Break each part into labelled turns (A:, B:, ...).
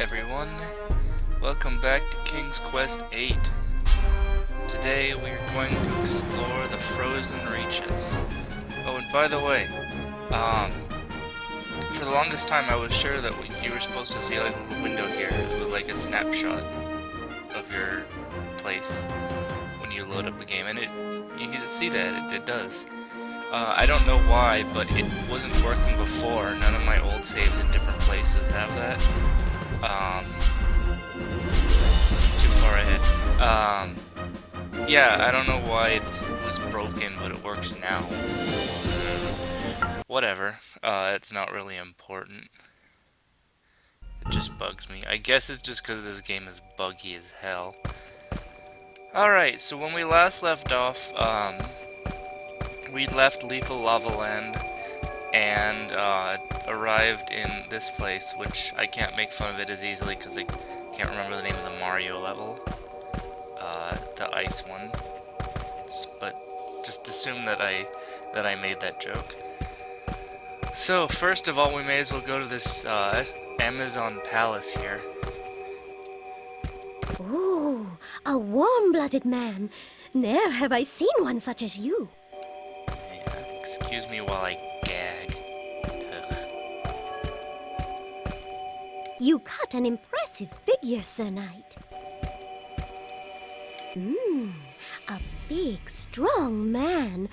A: everyone, welcome back to King's Quest 8. Today we are going to explore the frozen reaches. Oh, and by the way, for the longest time I was sure that you were supposed to see like a little window here with like a snapshot of your place when you load up the game, and you can see that it does. I don't know why, but it wasn't working before. None of my old saves in different places have that. It's too far ahead. Yeah, I don't know why it was broken, but it works now. Whatever. It's not really important. It just bugs me. I guess it's just because this game is buggy as hell. Alright, so when we last left off, we left Lethal Lava Land and arrived in this place, which I can't make fun of it as easily because I can't remember the name of the Mario level, the ice one. But just assume that I made that joke. So first of all, we may as well go to this Amazon Palace here.
B: Ooh, a warm-blooded man. Ne'er have I seen one such as you.
A: Excuse me while I gag. Ugh.
B: You cut an impressive figure, Sir Knight. A big, strong man.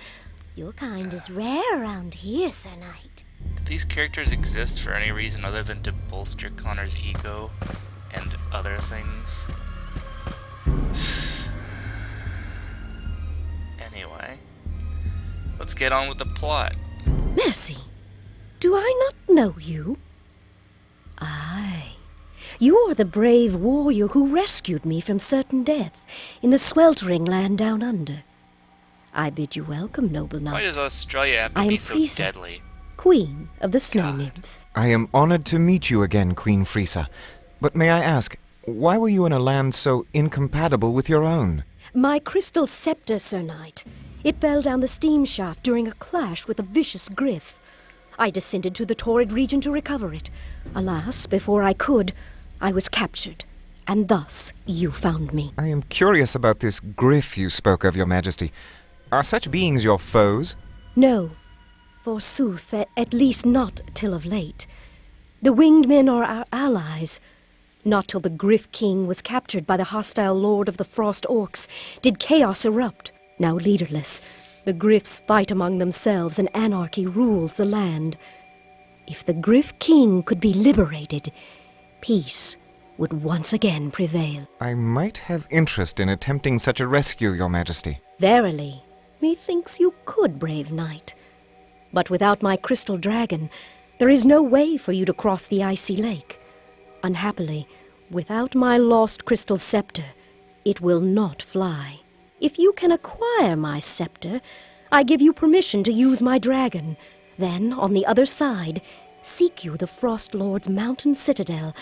B: Your kind is rare around here, Sir Knight.
A: Do these characters exist for any reason other than to bolster Connor's ego and other things? Anyway. Let's get on with the plot.
B: Mercy, do I not know you? Aye, you are the brave warrior who rescued me from certain death in the sweltering land down under. I bid you welcome, noble knight.
A: Why does Australia have to be so deadly?
B: Queen of the Snow Nymphs.
C: I am honored to meet you again, Queen Frieza. But may I ask, why were you in a land so incompatible with your own?
B: My crystal scepter, Sir Knight. It fell down the steam shaft during a clash with a vicious griff. I descended to the torrid region to recover it. Alas, before I could, I was captured, and thus you found me.
C: I am curious about this griff you spoke of, Your Majesty. Are such beings your foes?
B: No, forsooth, at least not till of late. The winged men are our allies. Not till the Griff King was captured by the hostile lord of the Frost Orcs did chaos erupt. Now leaderless, the Griffs fight among themselves and anarchy rules the land. If the Griff King could be liberated, peace would once again prevail.
C: I might have interest in attempting such a rescue, Your Majesty.
B: Verily, methinks you could, brave knight. But without my crystal dragon, there is no way for you to cross the icy lake. Unhappily, without my lost crystal scepter, it will not fly. If you can acquire my scepter, I give you permission to use my dragon. Then, on the other side, seek you the Frost Lord's mountain citadel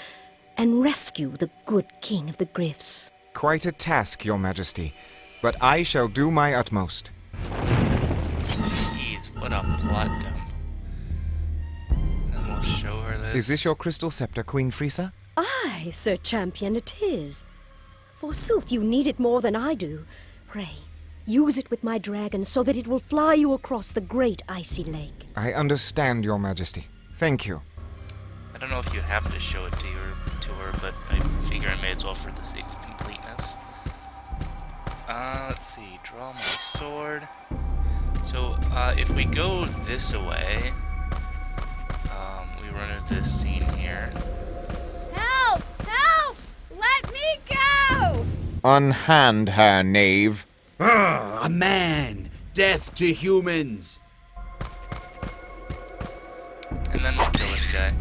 B: and rescue the good king of the Griffs.
C: Quite a task, Your Majesty, but I shall do my utmost.
A: Jeez, what a plot dump. And we'll show her this.
C: Is this your crystal scepter, Queen Frieza?
B: Aye, Sir Champion, it is. Forsooth, you need it more than I do. Pray, use it with my dragon so that it will fly you across the great icy lake.
C: I understand, Your Majesty. Thank you.
A: I don't know if you have to show it to her, but I figure I may as well for the sake of completeness. Let's see, draw my sword. So, if we go this way, we run into this scene here.
D: Help! Help! Let me go!
E: Unhand her, knave.
F: A man! Death to humans!
A: And then we'll kill this guy.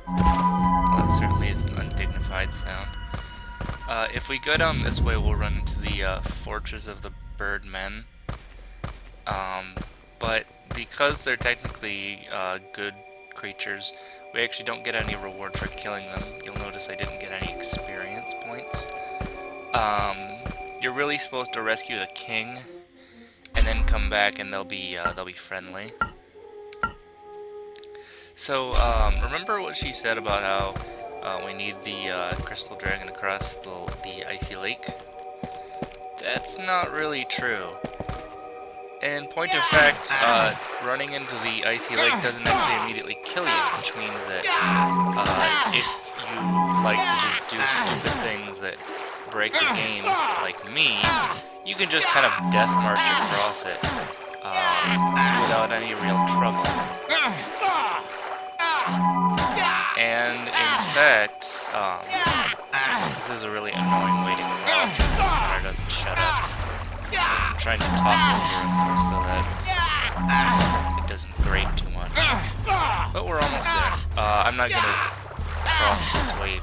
A: Well, that certainly is an undignified sound. If we go down this way, we'll run into the Fortress of the Birdmen. But because they're technically good creatures, we actually don't get any reward for killing them. You'll notice I didn't get any experience points. You're really supposed to rescue the king and then come back and they'll be friendly. So, remember what she said about how we need the crystal dragon across the icy lake? That's not really true. In point of fact, running into the icy lake doesn't actually immediately kill you, which means that if you like to just do stupid things that break the game, like me, you can just kind of death march across it without any real trouble. And in fact, this is a really annoying way to cross because Connor doesn't shut up. I'm trying to talk over him so that it doesn't grate too much. But we're almost there. I'm not gonna cross this way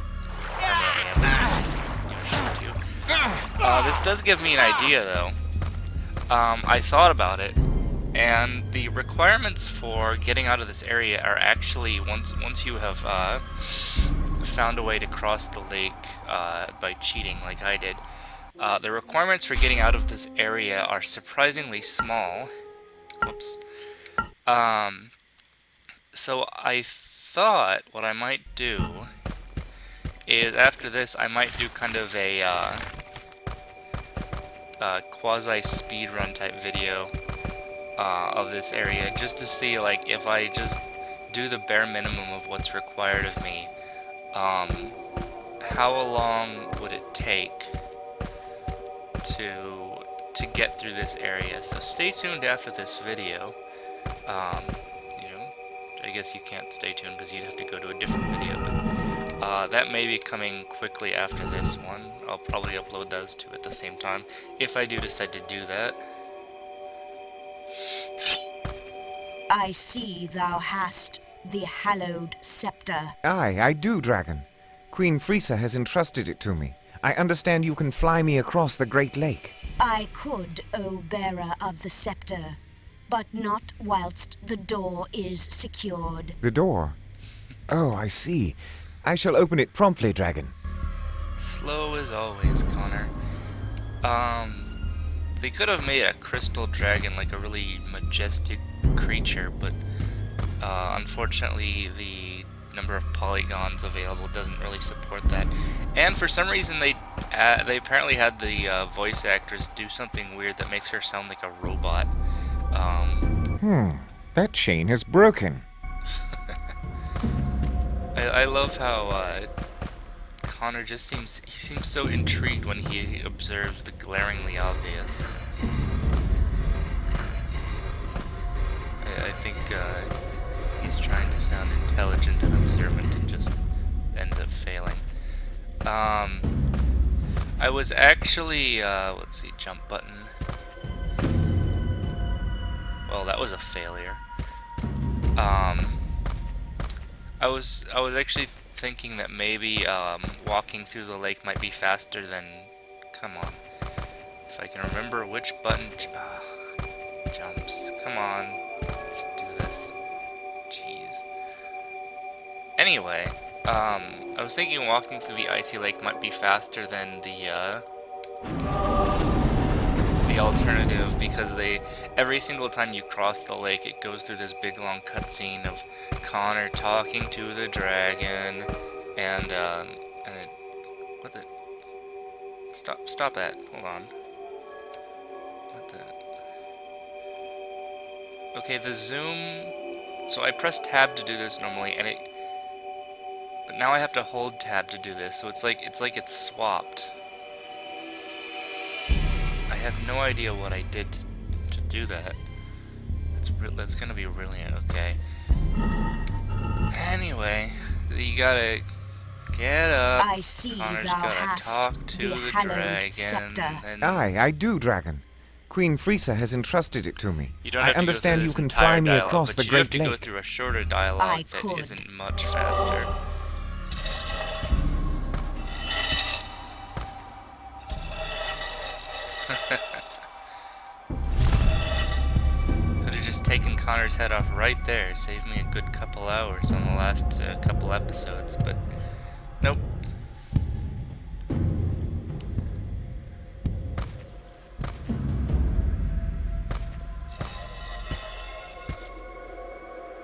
A: permanently. I'm just gonna, show it to you. This does give me an idea, though. I thought about it, and the requirements for getting out of this area are actually once you have found a way to cross the lake by cheating, like I did. The requirements for getting out of this area are surprisingly small. Whoops. So I thought what I might do is after this I might do kind of a quasi speedrun type video of this area, just to see like if I just do the bare minimum of what's required of me, how long would it take to get through this area. So stay tuned after this video. I guess you can't stay tuned because you'd have to go to a different video, but that may be coming quickly after this one. I'll probably upload those two at the same time if I do decide to do that.
G: I see thou hast the hallowed scepter.
C: Aye, I do, dragon. Queen Friesa has entrusted it to me. I understand you can fly me across the Great Lake.
G: I could, O bearer of the scepter, but not whilst the door is secured.
C: The door? Oh, I see. I shall open it promptly, dragon.
A: Slow as always, Connor. They could have made a crystal dragon like a really majestic creature, but unfortunately the number of polygons available doesn't really support that. And for some reason they apparently had the voice actress do something weird that makes her sound like a robot.
C: That chain has broken.
A: I love how Connor just seems so intrigued when he observes the glaringly obvious. I think he's trying to sound intelligent and observant and just ends up failing. I was actually let's see, jump button. Well, that was a failure. I was actually thinking that maybe walking through the lake might be faster than. Come on, if I can remember which button jumps. Come on, let's do this. Jeez. Anyway, I was thinking walking through the icy lake might be faster than the alternative, because every single time you cross the lake it goes through this big long cutscene of Connor talking to the dragon and what the stop that, hold on, what the, okay, the zoom, so I press tab to do this normally and but now I have to hold tab to do this, so it's like it's swapped. I have no idea what I did to do that. That's gonna be brilliant. Okay. Anyway, you gotta get up.
G: I see
A: Connor's
G: thou
A: gotta
G: hast
A: talk to
G: the
A: the
G: hallowed
A: dragon.
G: scepter.
A: And
C: Aye, I do, dragon. Queen Friesa has entrusted it to me.
A: you don't
C: I
A: have to
C: understand
A: go through
C: you
A: this
C: can
A: entire
C: fly me
A: dialogue,
C: across
A: but
C: the
A: you
C: Great
A: have to go
C: Lake.
A: through a shorter dialogue
G: I
A: that
G: could.
A: isn't much faster. Could have just taken Connor's head off right there, saved me a good couple hours on the last couple episodes, but nope.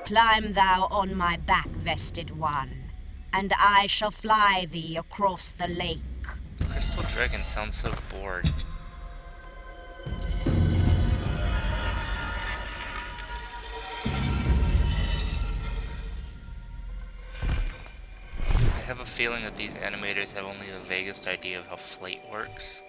G: Climb thou on my back, vested one, and I shall fly thee across the lake.
A: Crystal Dragon sounds so bored. I have a feeling that these animators have only the vaguest idea of how flight works.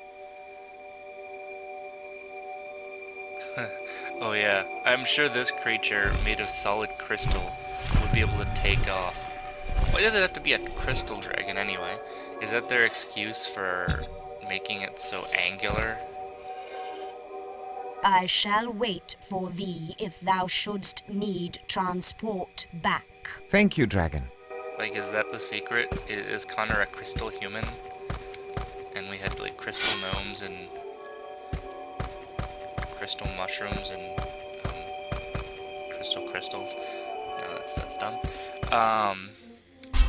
A: Oh yeah, I'm sure this creature made of solid crystal would be able to take off. Why does it have to be a crystal dragon anyway? Is that their excuse for making it so angular?
G: I shall wait for thee if thou shouldst need transport back.
C: Thank you, dragon.
A: Like, is that the secret? Is Connor a crystal human? And we had, like, crystal gnomes and crystal mushrooms and crystal crystals. No, that's dumb.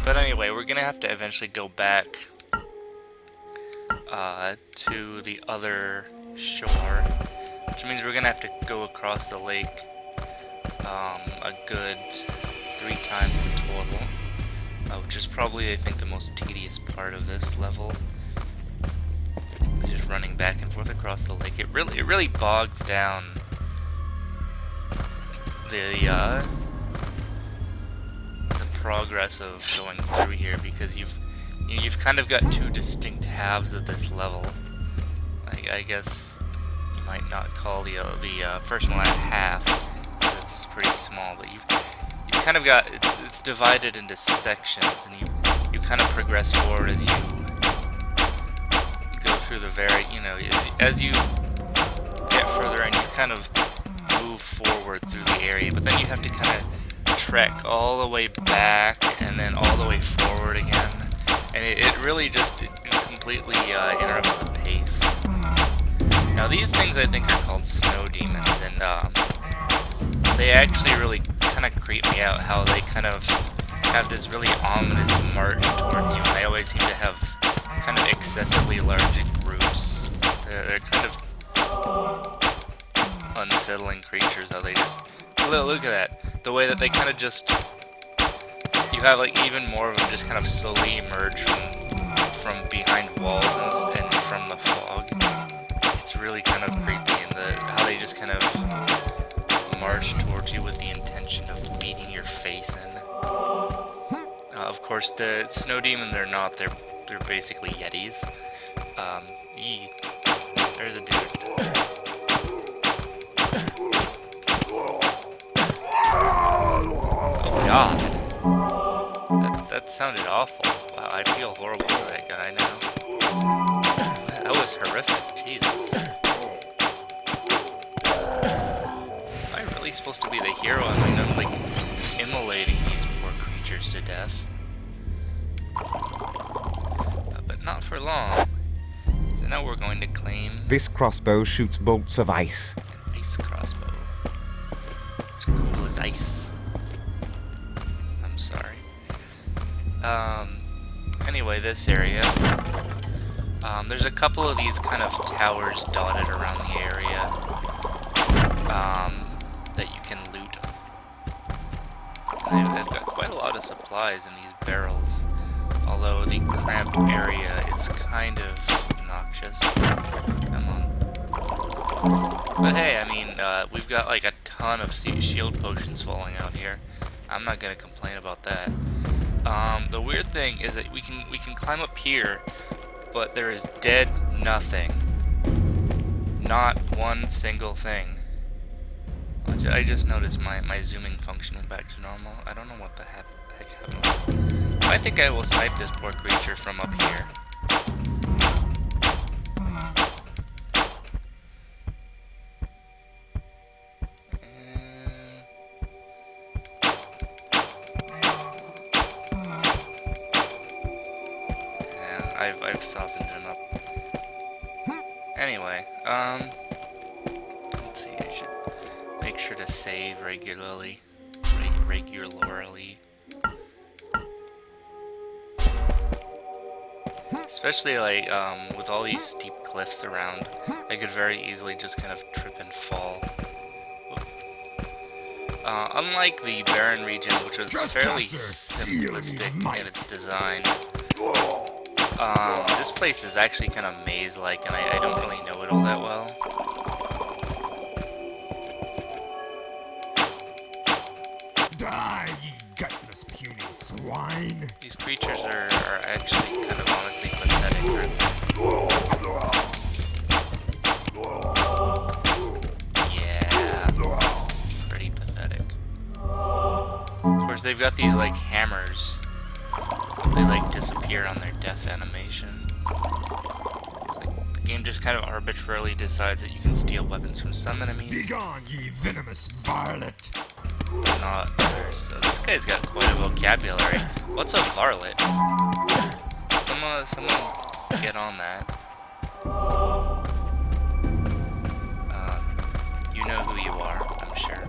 A: But anyway, we're gonna have to eventually go back to the other shore, which means we're gonna have to go across the lake a good 3 times in total, which is probably, I think, the most tedious part of this level. Just running back and forth across the lake. It really bogs down the progress of going through here, because you've kind of got 2 distinct halves of this level. I guess you might not call the first one a half, because it's pretty small, but you've kind of got it's divided into sections, and you kind of progress forward as you go through the as you get further and you kind of move forward through the area, but then you have to kind of trek all the way back and then all the way forward again, and it really just completely interrupts the pace. Now these things I think are called snow demons, and they actually really kind of creep me out, how they kind of have this really ominous march towards you, and they always seem to have kind of excessively large groups. They're kind of unsettling creatures, how they just... Look at that. The way that they kind of just... You have like even more of them just kind of slowly emerge from behind walls and from the fog. It's really kind of creepy, and how they just kind of march towards you with the intention of beating your face in. Of course, the snow demon, they're not. They're basically yetis. There's a dude. Oh God, that sounded awful. Wow, I feel horrible for that guy now. That was horrific. Jesus. Am I really supposed to be the hero? I mean, I'm like immolating these poor creatures to death. But not for long. So now we're going to claim
C: This crossbow shoots bolts of ice.
A: an ice crossbow. It's cool as ice. I'm sorry. Anyway, this area. There's a couple of these kind of towers dotted around the area that you can loot. And they've got quite a lot of supplies in these barrels, although the cramped area is kind of obnoxious. Come on. But hey, I mean, we've got like a ton of shield potions falling out here. I'm not gonna complain about that. The weird thing is that we can climb up here, but there is dead nothing. Not one single thing. I just noticed my zooming function went back to normal. I don't know what the heck happened. I think I will snipe this poor creature from up here. Yeah, I've softened him up. Anyway, let's see, I should make sure to save regularly. Regularly. Especially like with all these steep cliffs around, I could very easily just kind of trip and fall. Unlike the Barren region, which was fairly simplistic in its design, this place is actually kind of maze-like, and I don't really know it all that well.
H: Die, ye gutless puny swine!
A: These creatures are actually kind of honestly pathetic, aren't they? Yeah, pretty pathetic. Of course, they've got these, like, hammers. They, like, disappear on their death animation. Like, the game just kind of arbitrarily decides that you can steal weapons from some enemies,
H: Begone, ye venomous varlet!
A: but not others. So this guy's got quite a vocabulary. What's a varlet? Someone get on that. You know who you are, I'm sure.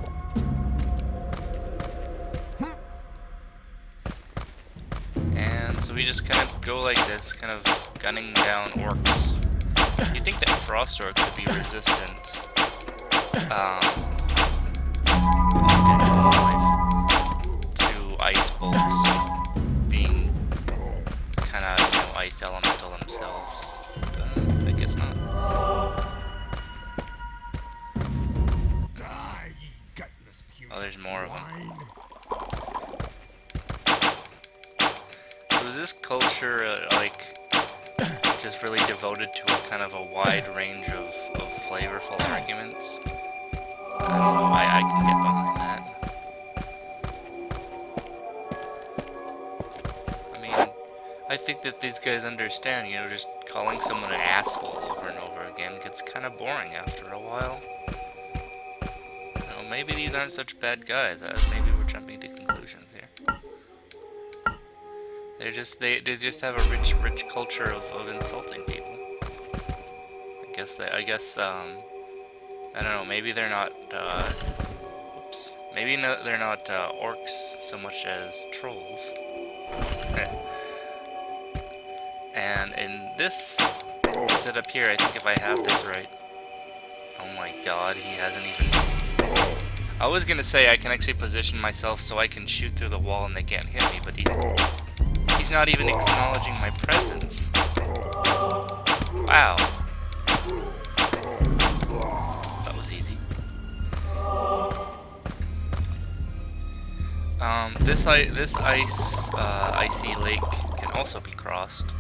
A: And so we just kind of go like this, kind of gunning down orcs. You'd think that frost orcs would be resistant to ice bolts, being kind of, ice elemental themselves. I guess not.
H: Die, ye gutless puny
A: Oh, there's more of them.
H: swine!
A: So is this culture, just really devoted to a kind of a wide range of flavorful arguments? I don't know, I can get behind that. I mean, I think that these guys understand, just calling someone an asshole over and over again gets kind of boring after a while. Maybe these aren't such bad guys. Maybe we're jumping to conclusions here. They just have a rich culture of insulting people. I guess I don't know, maybe they're not they're not orcs so much as trolls. And in this setup here, I think if I have this right, oh my god, he hasn't even... I was gonna say I can actually position myself so I can shoot through the wall and they can't hit me, but he's not even acknowledging my presence. Wow. That was easy. This icy lake can also be crossed.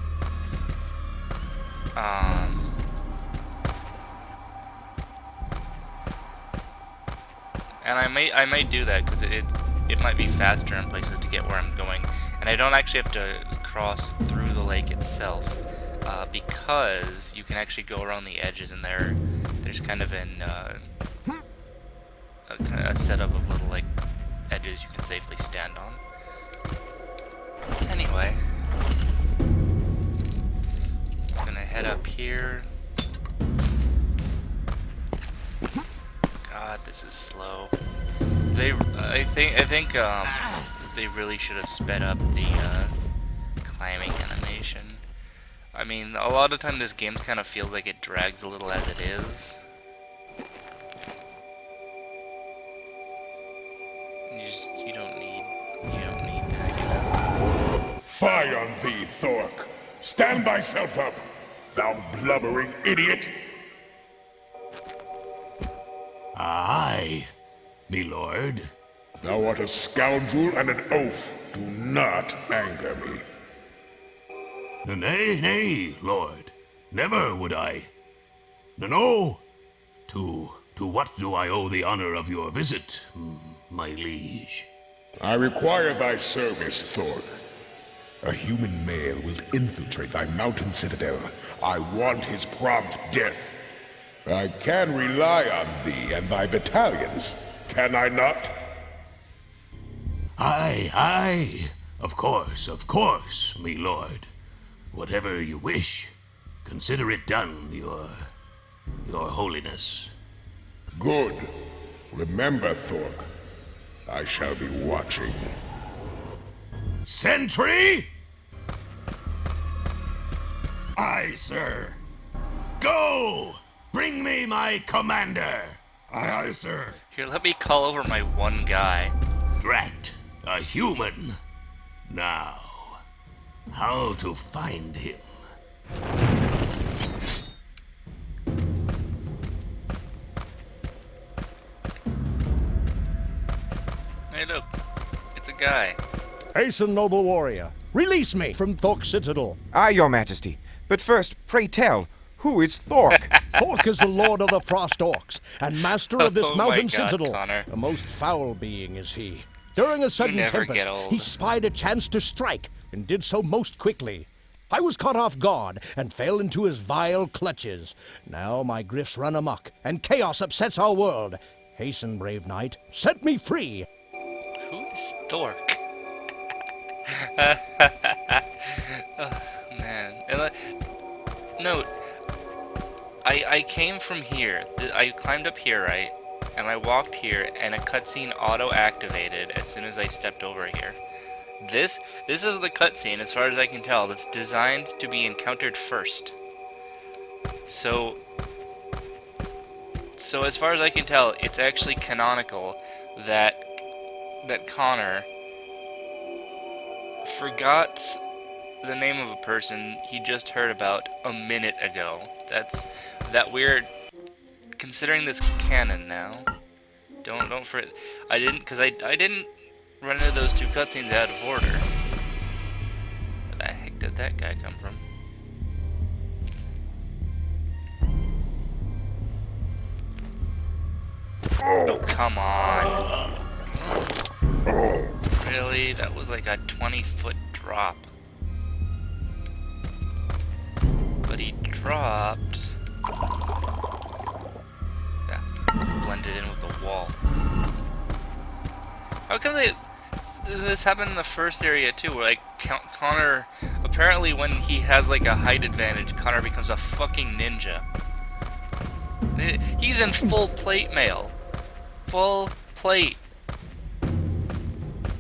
A: And I might do that because it might be faster in places to get where I'm going, and I don't actually have to cross through the lake itself, because you can actually go around the edges, and there's kind of a setup of little edges you can safely stand on. Anyway, I'm gonna head up here. God, this is slow. I think they really should have sped up the climbing animation. I mean, a lot of the time this game kind of feels like it drags a little as it is. You don't need that,
I: Fie on thee, Thork! Stand thyself up, thou blubbering idiot!
H: Aye, me lord.
I: Thou art a scoundrel and an oaf. Do not anger me.
H: Nay, nay, lord. Never would I. No. To what do I owe the honor of your visit, my liege?
I: I require thy service, Thork. A human male will infiltrate thy mountain citadel. I want his prompt death. I can rely on thee and thy battalions, can I not?
H: Aye. Of course, me lord. Whatever you wish, consider it done, your holiness.
I: Good. Remember, Thork, I shall be watching.
H: Sentry! Aye, sir. Go! Bring me my commander! Aye, aye, sir.
A: Here, let me call over my one guy.
H: Drat, a human. Now, how to find him?
A: Hey, look. It's a guy.
J: Hasten, noble warrior. Release me from Thork's citadel.
C: Aye, your majesty. But first, pray tell, who is Thork?
J: Thork is the lord of the frost orcs and master of this
A: Oh my
J: mountain
A: God,
J: citadel.
A: Connor.
J: A most foul being is he. During a sudden
A: never
J: tempest,
A: get old.
J: he spied a chance to strike and did so most quickly. I was caught off guard and fell into his vile clutches. Now my grifts run amok and chaos upsets our world. Hasten, brave knight, set me free.
A: Who is Thork? Oh, man. Note, I came from here. I climbed up here, right? And I walked here, and a cutscene auto-activated as soon as I stepped over here. This is the cutscene, as far as I can tell, that's designed to be encountered first. So as far as I can tell, it's actually canonical that Connor forgot the name of a person he just heard about a minute ago. That weird. Considering this canon now, don't forget. I didn't run into those two cutscenes out of order. Where the heck did that guy come from? Oh, come on. Really? That was like a 20-foot drop. But he dropped. Yeah, blended in with the wall. How come this happened in the first area too, where like Connor, apparently when he has like a height advantage, Connor becomes a fucking ninja. He's in full plate mail. Full plate.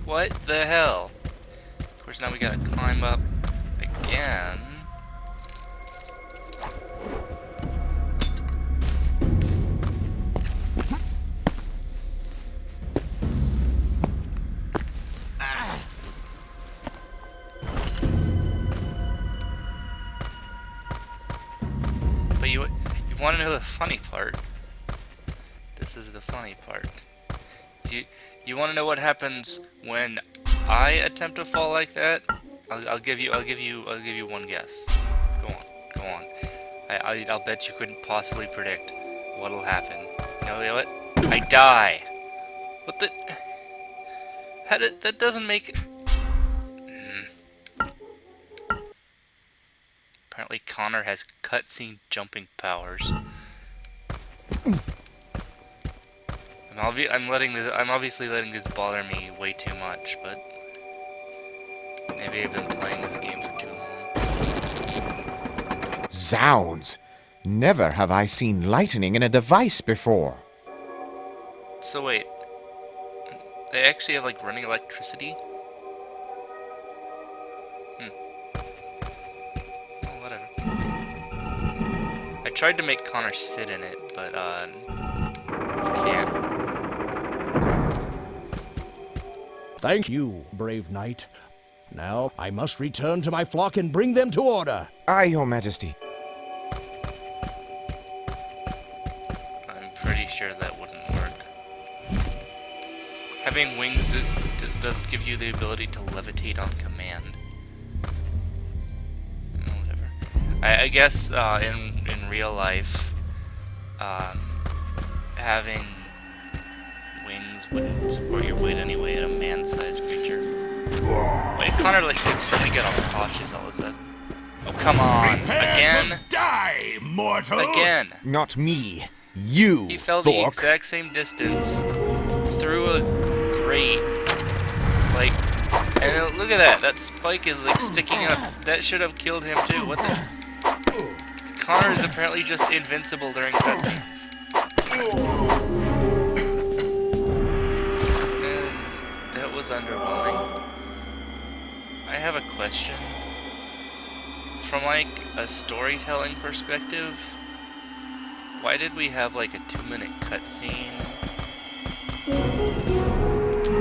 A: What the hell? Of course now we gotta climb up again. But you want to know the funny part? This is the funny part. You want to know what happens when I attempt to fall like that? I'll give you one guess. Go on. I'll bet you couldn't possibly predict what'll happen. You know what? I die. What the? That doesn't make. Apparently Connor has cutscene jumping powers. I'm obviously letting this bother me way too much, but maybe I've been playing this game for too long.
C: Zounds! Never have I seen lightning in a device before.
A: So wait, they actually have like running electricity? Oh, whatever. I tried to make Connor sit in it, but you can't.
J: Thank you, brave knight. Now I must return to my flock and bring them to order.
C: Aye, your majesty.
A: I'm pretty sure that wouldn't work. Having wings does give you the ability to levitate on command. Whatever. I guess in real life, having wings wouldn't support your weight anyway in a man-sized creature. Wait, Connor like did suddenly get all cautious all of a sudden. Oh come on! Again?
H: Die, mortal!
A: Again!
C: Not me. You,
A: He fell the
C: Thork.
A: exact same distance through a grate. Like, and look at that. That spike is like sticking up. That should have killed him too. What the? Connor is apparently just invincible during cutscenes. And that was underwhelming. I have a question. From like a storytelling perspective, Why did we have like a 2-minute cutscene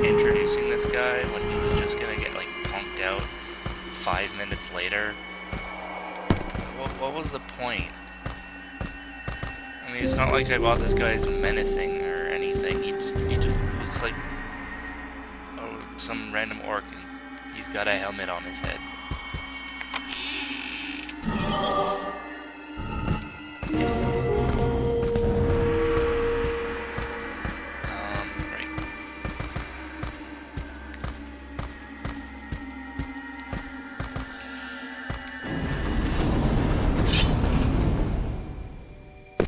A: introducing this guy when he was just gonna get like punked out 5 minutes later? What was the point? I mean, it's not like I bought this guy as menacing or anything. He just looks like some random orc, and he's got a helmet on his head. Right.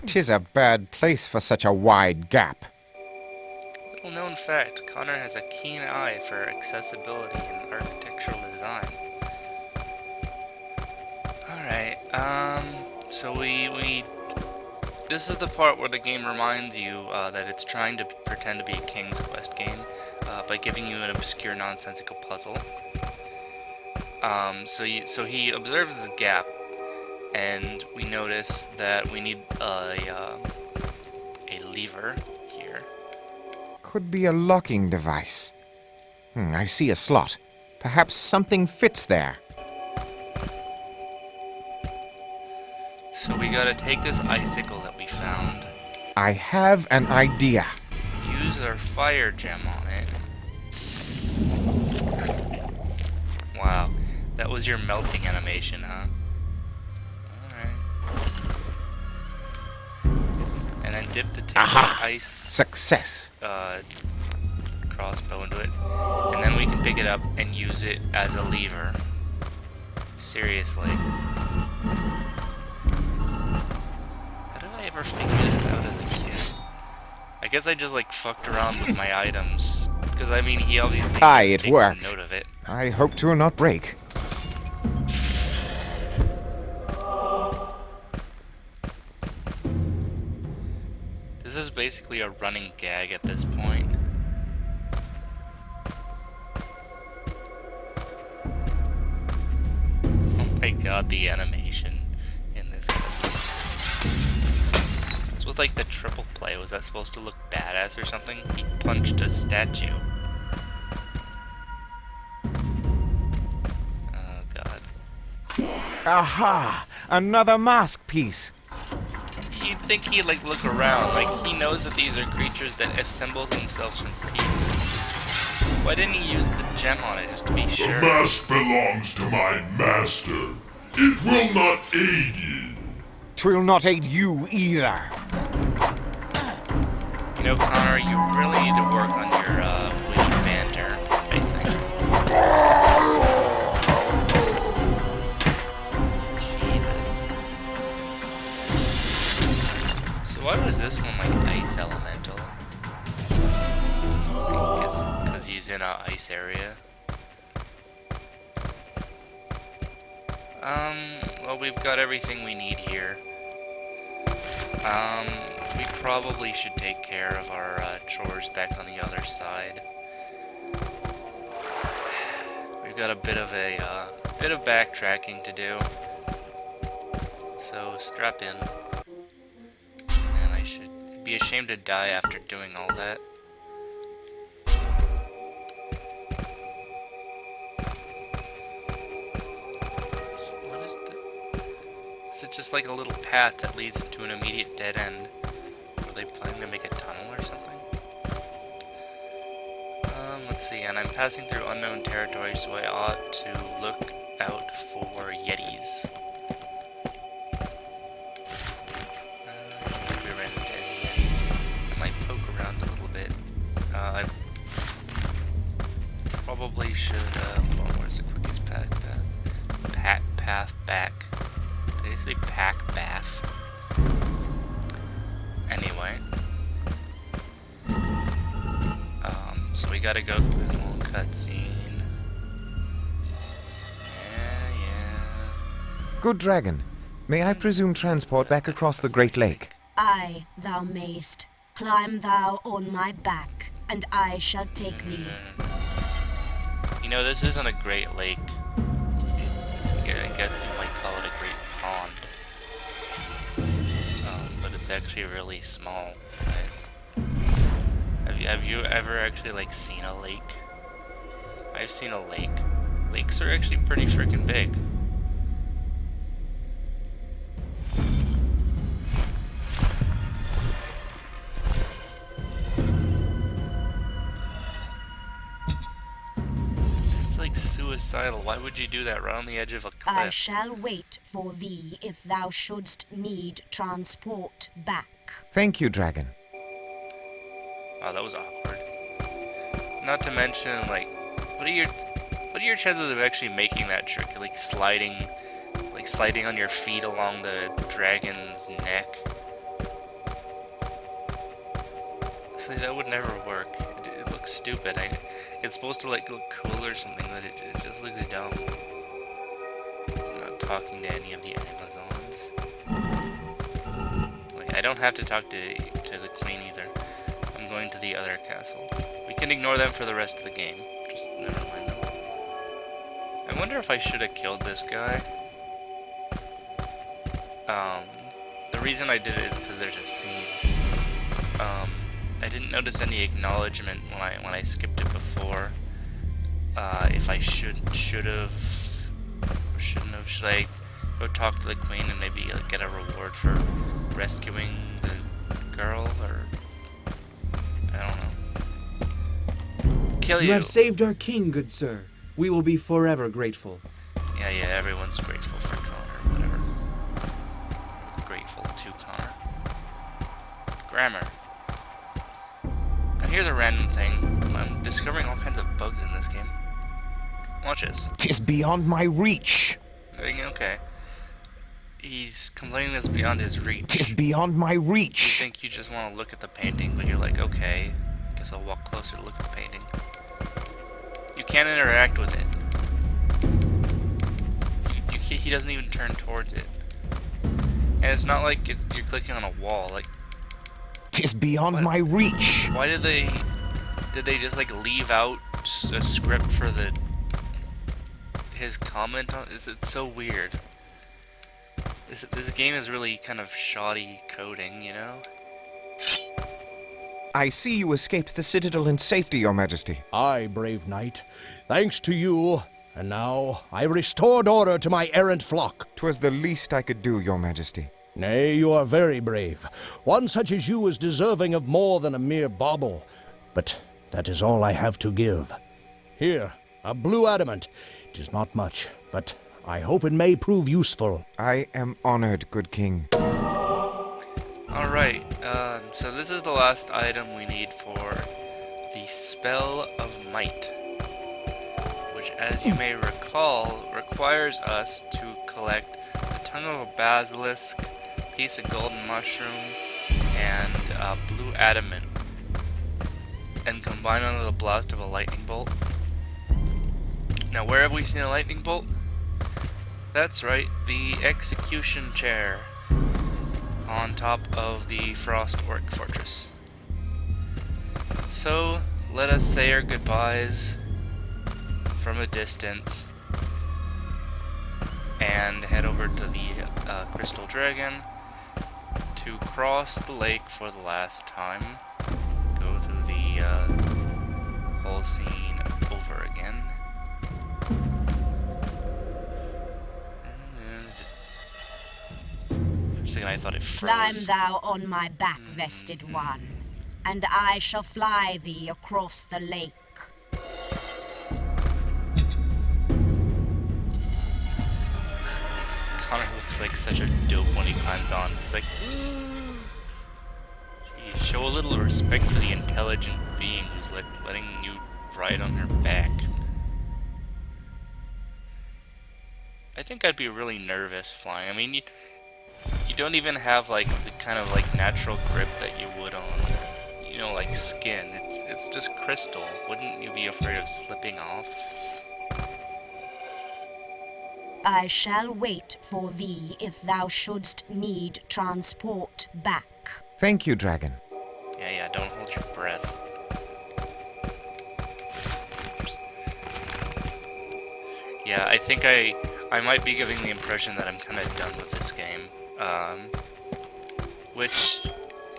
E: 'Tis a bad place for such a wide gap.
A: Little known fact, Connor has a keen eye for accessibility and architectural design. Alright, so we this is the part where the game reminds you that it's trying to pretend to be a King's Quest game by giving you an obscure, nonsensical puzzle. So he observes this gap, and we notice that we need a lever here.
E: Could be a locking device. I see a slot. Perhaps something fits there.
A: So we gotta take this icicle that we found,
E: I have an idea.
A: use our fire gem on it. Wow, that was your melting animation, huh? Alright. And then dip the tip of the ice
E: Success.
A: crossbow into it. And then we can pick it up and use it as a lever. Seriously. How did I ever figure this out as a kid? I guess I just like fucked around with my items. Because I mean, he obviously
E: It
A: takes a
E: worked.
A: note of it.
E: I hope to not break.
A: This is basically a running gag at this point. Oh my god, the animation in this cutscene. It's with like the triple play. Was that supposed to look badass or something? He punched a statue. Oh god.
E: Aha! Another mask piece.
A: You'd think he'd like look around, like he knows that these are creatures that assemble themselves from pieces. Why didn't he use the gem on it just to be
I: The
A: sure?
I: mask belongs to my master. It will not aid you.
E: 'Twill not aid you either.
A: You know, Connor, you really need to work on your witty banter, I think. Jesus. So why was this one like ice elemental? I guess because he's in a ice area. Well, we've got everything we need here. We probably should take care of our chores back on the other side. We've got a bit of backtracking to do. So strap in. And I should be ashamed to die after doing all that. What is the... Is it just like a little path that leads into an immediate dead end? Are they planning to make a tunnel or something? Let's see, and I'm passing through unknown territory, so I ought to look out for yetis. If we ran into any yetis, I might poke around a little bit. I probably should, hold on, where's the quickest path back? Did I say pack bath? Anyway. So we gotta go through this long cutscene. Yeah.
C: Good dragon. May I presume transport back across the Great Lake?
G: Aye, thou mayst. Climb thou on my back, and I shall take thee.
A: You know, this isn't a great lake. I guess you might call it a great pond. But it's actually really small, guys. Have you ever actually like seen a lake? I've seen a lake. Lakes are actually pretty freaking big. It's like suicidal. Why would you do that right on the edge of a cliff?
G: I shall wait for thee if thou shouldst need transport back.
E: Thank you, dragon.
A: Oh, that was awkward. Not to mention, like, what are your chances of actually making that trick? Like sliding on your feet along the dragon's neck? See, that would never work. It looks stupid. It's supposed to like look cool or something, but it just looks dumb. I'm not talking to any of the Amazons. Like, I don't have to talk to the queen either. I'm going to the other castle. We can ignore them for the rest of the game. Just never mind them. I wonder if I should have killed this guy. The reason I did it is because there's a scene. I didn't notice any acknowledgement when I skipped it before. If I should have or shouldn't have. Should I go talk to the queen and maybe like, get a reward for rescuing the girl, or I don't know. Kill you.
F: You have saved our king, good sir. We will be forever grateful.
A: Yeah, everyone's grateful for Connor, whatever. Grateful to Connor. Grammar. Now here's a random thing. I'm discovering all kinds of bugs in this game. Watch this.
E: 'Tis beyond my reach.
A: Okay. He's complaining it's beyond his reach.
E: 'Tis beyond my
A: You
E: reach.
A: think you just want to look at the painting, but you're like, okay, guess I'll walk closer to look at the painting. You can't interact with it. He doesn't even turn towards it. And it's not like you're clicking on a wall. Like,
E: 'Tis beyond my reach.
A: why did they just like leave out a script for his comment on? It's so weird. This game is really kind of shoddy coding, you know?
E: I see you escaped the citadel in safety, your majesty.
J: Aye, brave knight. Thanks to you. And now I restored order to my errant flock.
E: 'Twas the least I could do, your majesty.
J: Nay, you are very brave. One such as you is deserving of more than a mere bauble. But that is all I have to give. Here, a blue adamant. 'Tis not much, but I hope it may prove useful.
E: I am honored, good king.
A: Alright, so this is the last item we need for the Spell of Might, which, as you may recall, requires us to collect the tongue of a basilisk, piece of golden mushroom, and blue adamant, and combine under the blast of a lightning bolt. Now, where have we seen a lightning bolt? That's right, the execution chair on top of the Frost Orc Fortress. So, let us say our goodbyes from a distance and head over to the Crystal Dragon to cross the lake for the last time. Go through the whole scene over again. For a second I thought it froze.
G: Climb thou on my back, vested one, and I shall fly thee across the lake.
A: Connor looks like such a dope when he climbs on. He's like, geez, show a little respect for the intelligent being who's letting you ride on her back. I think I'd be really nervous flying. I mean, you don't even have like the kind of like natural grip that you would on, you know, like skin. It's just crystal. Wouldn't you be afraid of slipping off?
G: I shall wait for thee if thou shouldst need transport back.
E: Thank you, dragon.
A: Yeah, don't hold your breath. Oops. Yeah, I think I might be giving the impression that I'm kind of done with this game. which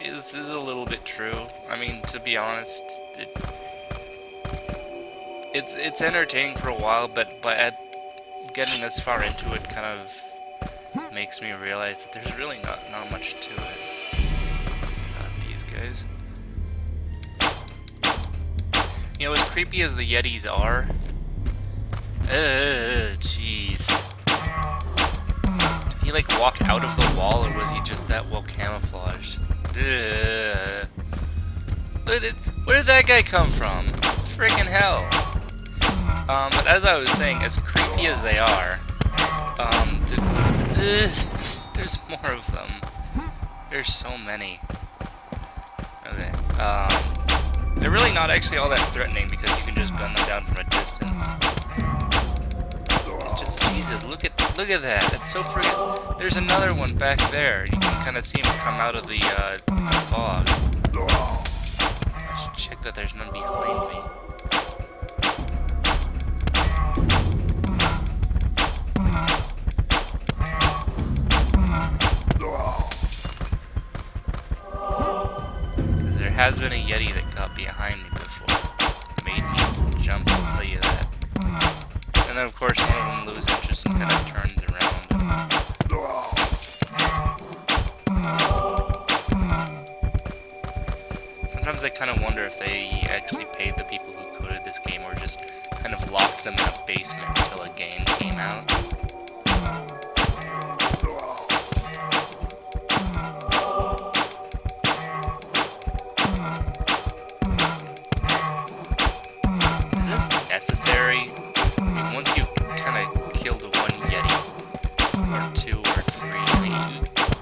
A: is a little bit true. I mean, to be honest, it's entertaining for a while, but at getting this far into it kind of makes me realize that there's really not much to it. These guys. You know, as creepy as the yetis are, jeez. Did he like walk out of the wall, or was he just that well camouflaged? Where did that guy come from? Freaking hell. But as I was saying, as creepy as they are, there's more of them. There's so many. Okay. They're really not actually all that threatening because you can just gun them down from a distance. It's just, Jesus, look at that. It's so friggin'. There's another one back there. You can kind of see him come out of the fog. I should check that there's none behind me. Because there has been a yeti that got behind me before. Made me jump, I'll tell you that. And then of course one of them loses interest and kind of turns around. Sometimes I kind of wonder if they actually paid the people who coded this game or just kind of locked them in a basement until a game came out. Is this necessary? I mean, once you kind of killed one yeti, or two or three, you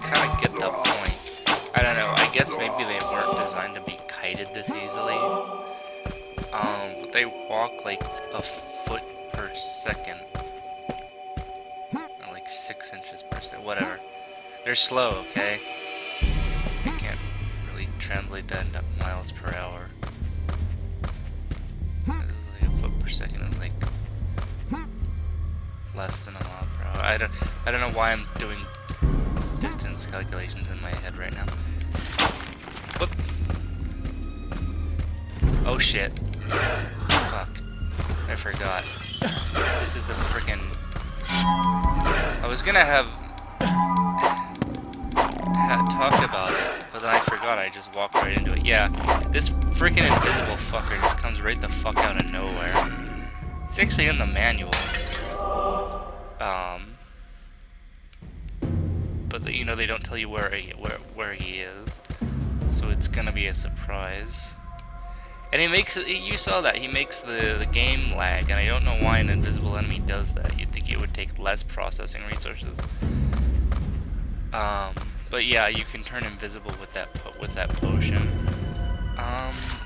A: kind of get the point. I don't know, I guess maybe they weren't designed to be kited this easily. But they walk like a foot per second. Or like 6 inches per second, whatever. They're slow, okay? I can't really translate that into miles per hour. It's like a foot per second and like less than a mile per hour. I don't know why I'm doing distance calculations in my head right now. Whoop. Oh shit. Fuck. I forgot. This is the frickin'... I was gonna have talked about it, but then I forgot. I just walked right into it. Yeah, this frickin' invisible fucker just comes right the fuck out of nowhere. It's actually in the manual. But you know, they don't tell you where he is, so it's gonna be a surprise. And he makes it, you saw that, he makes the game lag, and I don't know why an invisible enemy does that. You'd think it would take less processing resources. But yeah, you can turn invisible with that potion.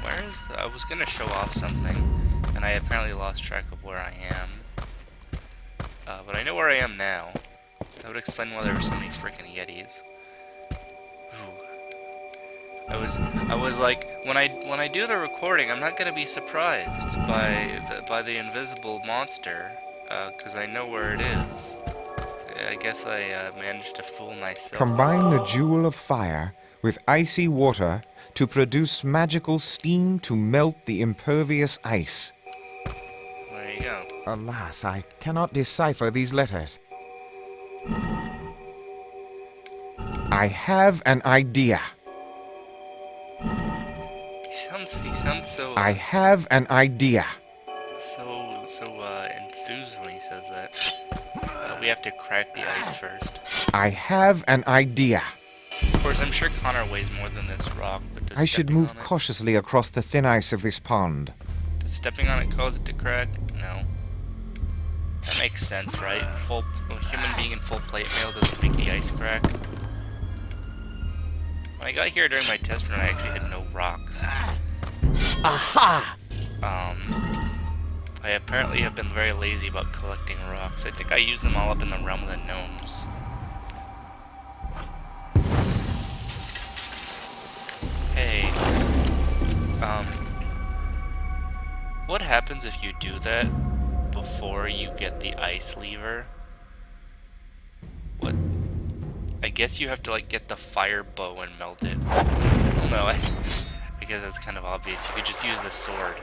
A: Where is, I was gonna show off something, and I apparently lost track of where I am. But I know where I am now. That would explain why there were so many freaking yetis. Ooh. I was like, when I do the recording, I'm not gonna be surprised by the invisible monster, cause I know where it is. I guess I managed to fool myself.
E: Combine the jewel of fire with icy water to produce magical steam to melt the impervious ice.
A: There you go.
E: Alas, I cannot decipher these letters. I have an idea.
A: He sounds so.
E: I have an idea.
A: So enthused when he says that. We have to crack the ice first.
E: I have an idea.
A: Of course, I'm sure Connor weighs more than this rock, but does
E: I should
A: stepping
E: move
A: on it-
E: cautiously across the thin ice of this pond.
A: Does stepping on it cause it to crack? No. That makes sense, right? A human being in full plate mail doesn't make the ice crack. When I got here during my test run, I actually had no rocks.
J: Aha!
A: I apparently have been very lazy about collecting rocks. I think I use them all up in the realm of the gnomes. Hey. What happens if you do that before you get the ice lever? What? I guess you have to like get the fire bow and melt it. Well, no, I guess that's kind of obvious. You could just use the sword.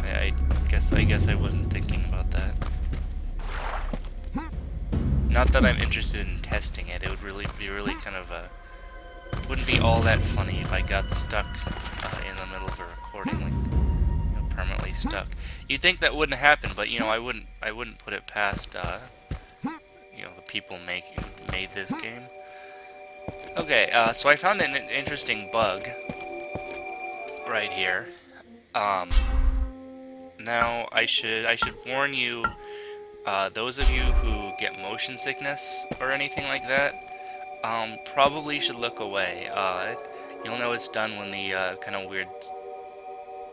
A: I guess I wasn't thinking about that. Not that I'm interested in testing it. It would really be kind of wouldn't be all that funny if I got stuck in the middle of a recording, like, you know, permanently stuck. You'd think that wouldn't happen, but you know, I wouldn't put it past you know, the people who made this game. Okay, so I found an interesting bug right here. Now I should warn you, those of you who get motion sickness or anything like that, probably should look away. You'll know it's done when the kind of weird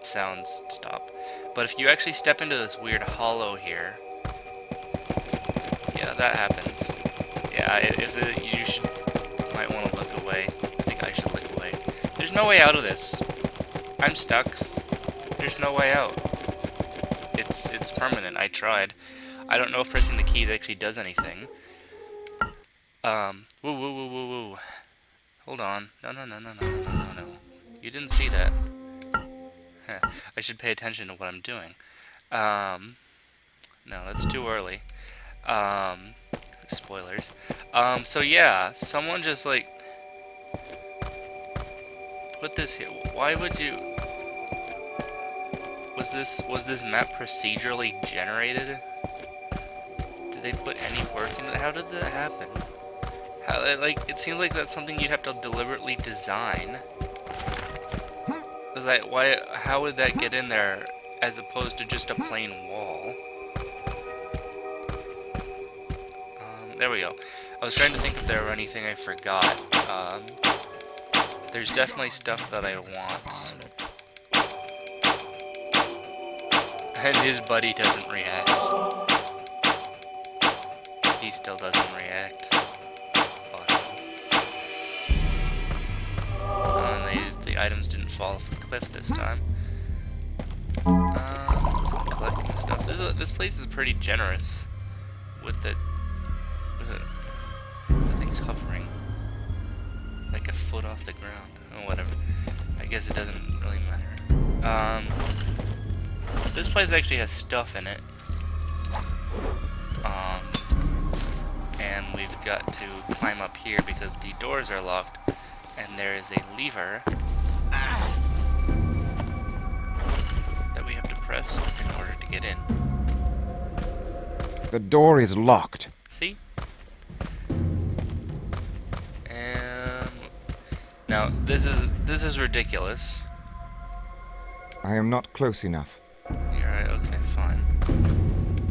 A: sounds stop. But if you actually step into this weird hollow here, yeah, that happens. Yeah, you might want to look away. I think I should look away. There's no way out of this. I'm stuck. There's no way out. It's permanent. I tried. I don't know if pressing the keys actually does anything. Woo. Hold on. No. You didn't see that. I should pay attention to what I'm doing. No, that's too early. Spoilers. So yeah, someone just like put this here. Why would you? Was this map procedurally generated? Did they put any work into it? How did that happen? How, like, it seems like that's something you'd have to deliberately design. Was that why? How would that get in there as opposed to just a plain wall? There we go. I was trying to think if there were anything I forgot. There's definitely stuff that I want. And his buddy doesn't react. He still doesn't react. Awesome. The items didn't fall off the cliff this time. Some collecting stuff. This place is pretty generous with the thing's hovering like a foot off the ground. Oh, whatever. I guess it doesn't really matter. This place actually has stuff in it. And we've got to climb up here because the doors are locked and there is a lever that we have to press in order to get in.
E: The door is locked.
A: See? And now this is ridiculous.
E: I am not close enough.
A: You're right, okay, fine.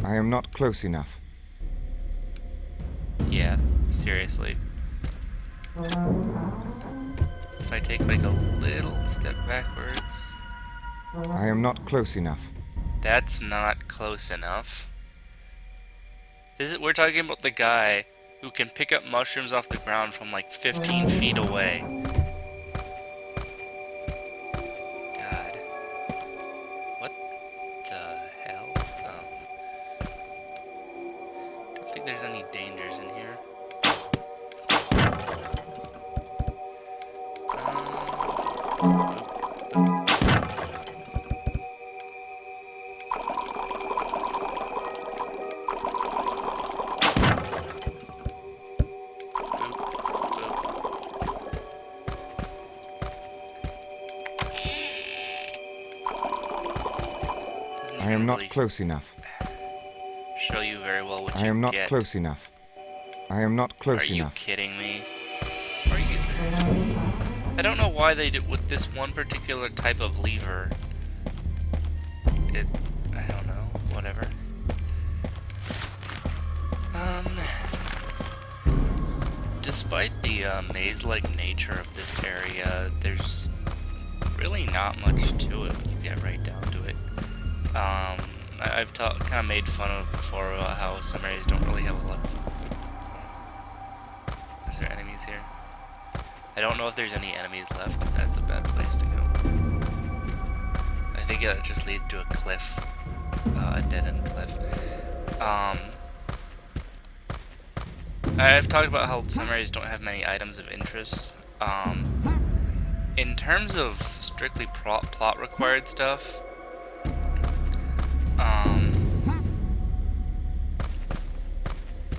E: I am not close enough.
A: Yeah, seriously. If I take like a little step backwards.
E: I am not close enough.
A: That's not close enough. We're talking about the guy who can pick up mushrooms off the ground from like 15 feet away. God. What the hell? Oh. Don't think there's any dangers in here.
E: I am not close enough.
A: Show you very well what
E: I
A: you
E: am not
A: get.
E: close enough. I am not close
A: Are you
E: enough.
A: kidding me? Are you? I don't know why they did with this one particular type of lever. I don't know. Whatever. Despite the maze-like nature of this area, there's really not much to it when you get right down to it. I've kind of made fun of before how some areas don't really have a lot of... Is there enemies here? I don't know if there's any enemies left. That's a bad place to go. I think it just leads to a cliff. A dead-end cliff. I've talked about how some areas don't have many items of interest. In terms of strictly plot required stuff,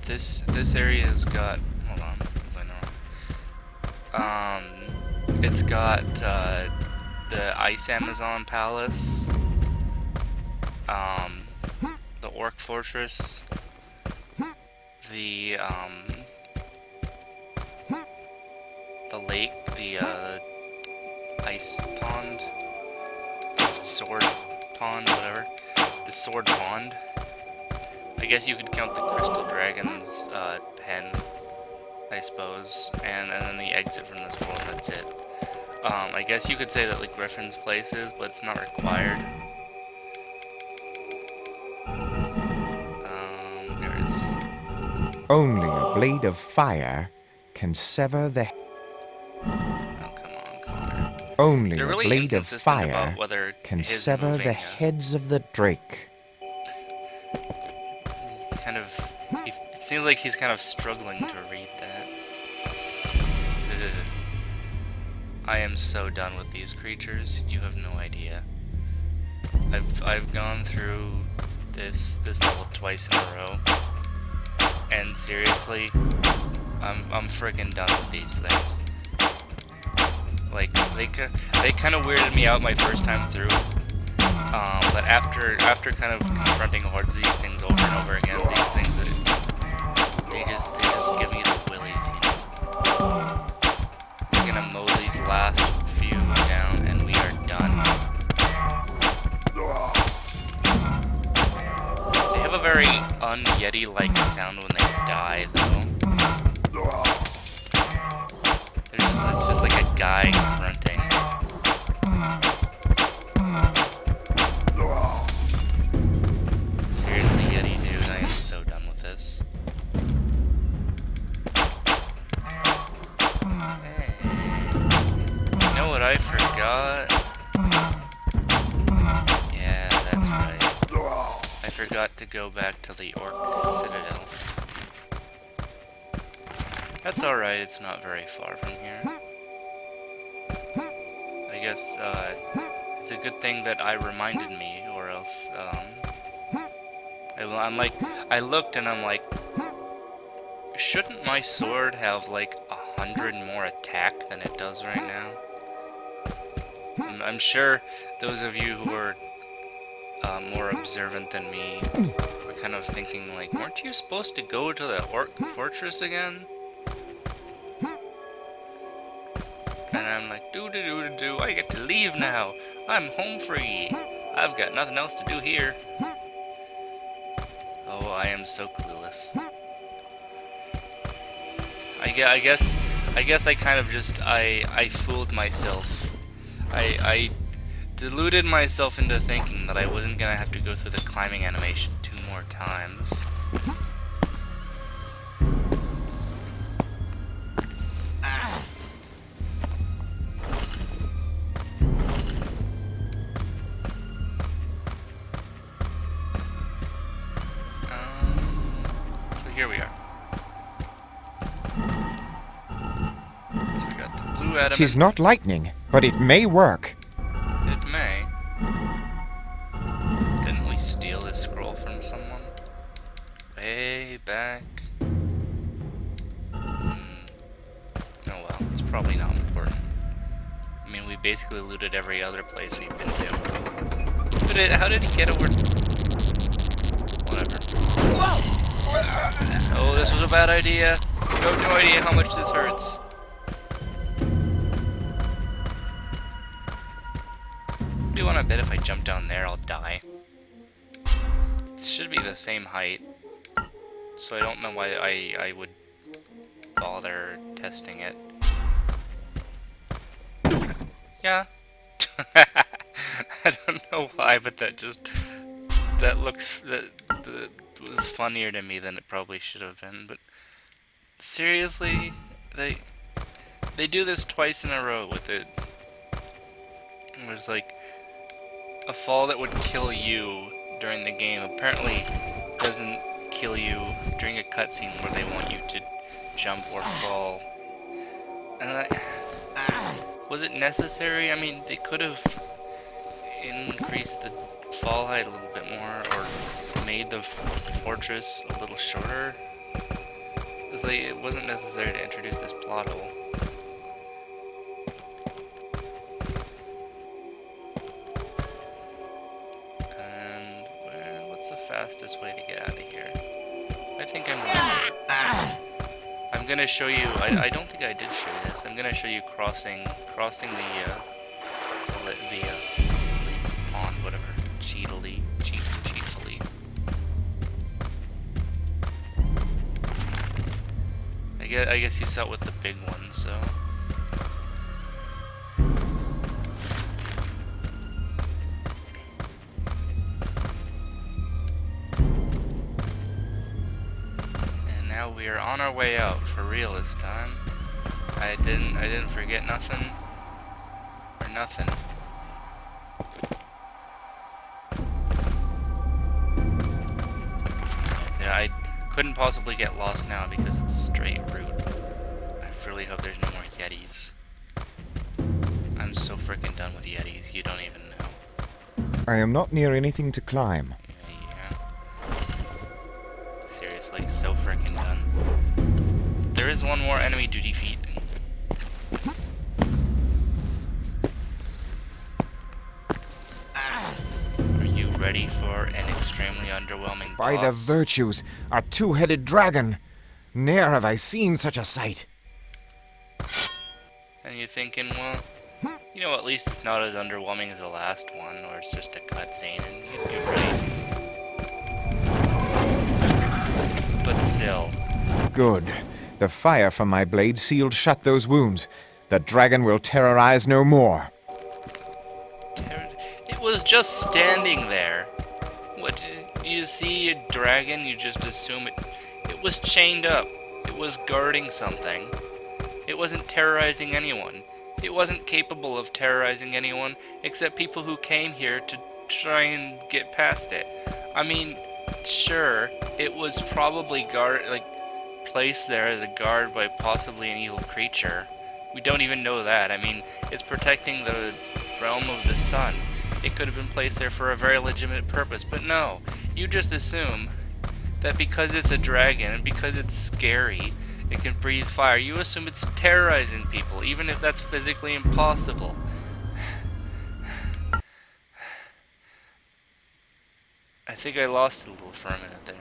A: this area's got, hold on, I'm going wrong. It's got the Ice Amazon Palace, the Orc Fortress, the lake, the ice pond, sword pond, whatever, the sword pond. I guess you could count the Crystal Dragon's pen, I suppose, and then the exit from this world, that's it. I guess you could say that like Griffin's place is, but it's not required. There it is.
E: Only a blade of fire can sever the...
A: Oh, come on, Connor.
E: Only
A: They're
E: a
A: really
E: blade of
A: inconsistent
E: fire
A: about whether
E: can
A: his
E: sever
A: moving,
E: the heads of the drake.
A: kind of... It seems like he's kind of struggling to read that. Ugh. I am so done with these creatures. You have no idea. I've gone through this level twice in a row, and seriously, I'm freaking done with these things. Like they kind of weirded me out my first time through, but after kind of confronting hordes of these things over and over again, these things they just give me the willies, you know. We're gonna mow these last few down, and we are done. They have a very un-Yeti-like sound when they die, though. It's just like a guy grunting. Seriously, Yeti, dude, I am so done with this. Hey. You know what I forgot? Yeah, that's right. I forgot to go back to the Orc Citadel. That's alright, it's not very far from here. I guess, it's a good thing that I reminded me, or else, I'm like, I looked and I'm like, shouldn't my sword have like 100 more attack than it does right now? I'm sure those of you who are more observant than me were kind of thinking like, weren't you supposed to go to the Orc Fortress again? And I'm like, do, I get to leave now. I'm home free. I've got nothing else to do here. Oh, I am so clueless. I guess I kind of just, I fooled myself. I deluded myself into thinking that I wasn't gonna have to go through the climbing animation 2 more times. So here we are. So we got the blue adamant.
E: 'Tis not lightning, but it may work.
A: It may. Didn't we steal this scroll from someone? Way back. Oh well, it's probably not important. I mean, we basically looted every other place we've been to. But how did he get over? Whatever. Oh, this was a bad idea. You have no idea how much this hurts. Do you want to bet if I jump down there, I'll die? It should be the same height. So I don't know why I would bother testing it. Yeah. I don't know why, but that was funnier to me than it probably should have been. But seriously, they do this twice in a row with it. There's like a fall that would kill you during the game apparently doesn't kill you during a cutscene where they want you to jump or fall. And was it necessary? I mean, they could have increased the fall height a little bit more, or made the fortress a little shorter. It's like, it wasn't necessary to introduce this plot hole. And what's the fastest way to get out of here? I think I'm gonna show you. I don't think I did show you this. I'm gonna show you crossing the pond, whatever, cheatily. I guess you saw it with the big one, so. And now we are on our way out for real this time. I didn't forget nothing or nothing. Yeah, I couldn't possibly get lost now because it's a straight route. I really hope there's no more yetis. I'm so freaking done with yetis, you don't even know.
E: I am not near anything to climb.
A: Yeah. Seriously, so freaking done. There is one more enemy to defeat. Are you ready for an extremely underwhelming
E: By the
A: boss?
E: virtues, a two-headed dragon! Ne'er have I seen such a sight.
A: And you're thinking, well, you know, at least it's not as underwhelming as the last one, or it's just a cutscene, and you're right. But still.
E: Good. The fire from my blade sealed shut those wounds. The dragon will terrorize no more.
A: It was just standing there. What, did you see a dragon? You just assume it was chained up. It was guarding something. It wasn't terrorizing anyone. It wasn't capable of terrorizing anyone except people who came here to try and get past it. I mean, sure, it was probably placed there as a guard by possibly an evil creature. We don't even know that. I mean, it's protecting the realm of the sun. It could have been placed there for a very legitimate purpose, but no. You just assume that because it's a dragon and because it's scary, it can breathe fire. You assume it's terrorizing people, even if that's physically impossible. I think I lost it a little for a minute there.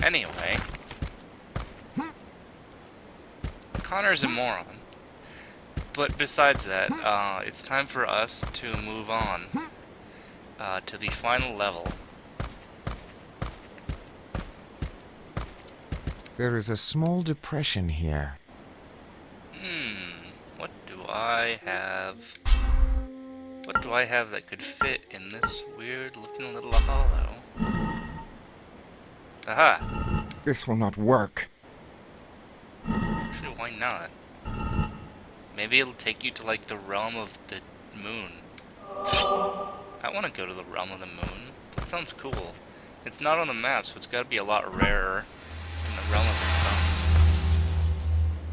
A: Anyway. Connor's a moron. But besides that, it's time for us to move on to the final level.
E: There is a small depression here.
A: What do I have? What do I have that could fit in this weird looking little hollow? Aha!
E: This will not work.
A: Actually, why not? Maybe it'll take you to, like, the realm of the moon. I want to go to the realm of the moon. That sounds cool. It's not on the map, so it's got to be a lot rarer than the realm of the sun.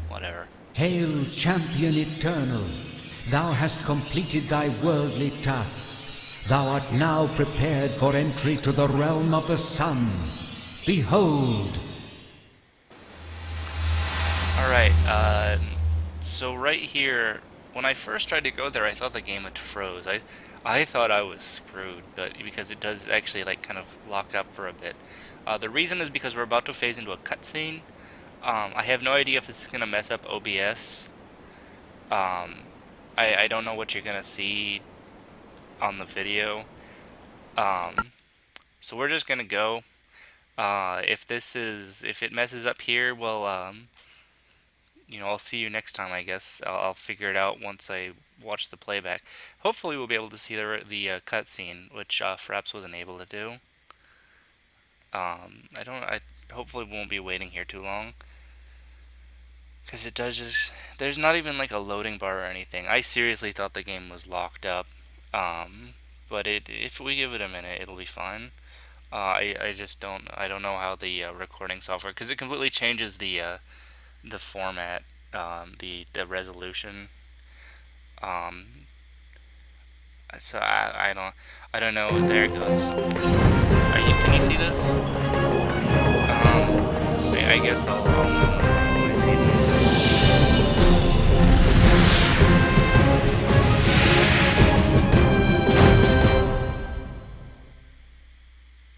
A: Whatever.
K: Hail, champion eternal! Thou hast completed thy worldly tasks. Thou art now prepared for entry to the realm of the sun. Behold!
A: Alright, so right here, when I first tried to go there, I thought the game had froze. I thought I was screwed, but because it does actually, like, kind of lock up for a bit. The reason is because we're about to phase into a cutscene. I have no idea if this is going to mess up OBS. I don't know what you're going to see on the video. So we're just going to go. If it messes up here, well, you know, I'll see you next time, I guess. I'll figure it out once I watch the playback. Hopefully we'll be able to see the cutscene, which Fraps wasn't able to do. I hopefully won't be waiting here too long. Because it does just... There's not even like a loading bar or anything. I seriously thought the game was locked up. But if we give it a minute, it'll be fine. I just don't know how the recording software, because it completely changes the format, the resolution. Um, so I don't know. There it goes. Can you see this? I guess I'll know when I see this.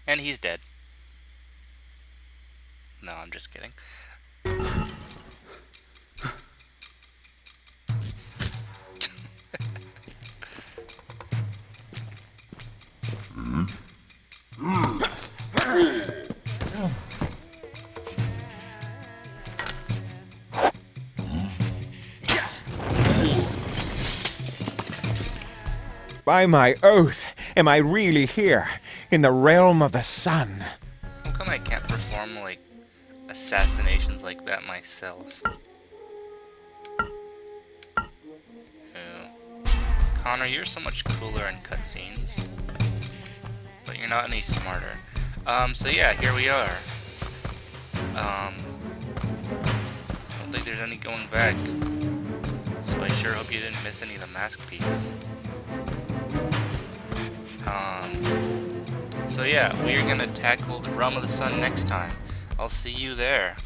A: And he's dead. No, I'm just kidding.
E: By my oath, am I really here, in the realm of the sun?
A: How come I can't perform, like, assassinations like that myself? Connor, you're so much cooler in cutscenes, but you're not any smarter. So yeah, here we are. I don't think there's any going back. So I sure hope you didn't miss any of the mask pieces. So yeah, we are gonna tackle the Realm of the Sun next time. I'll see you there.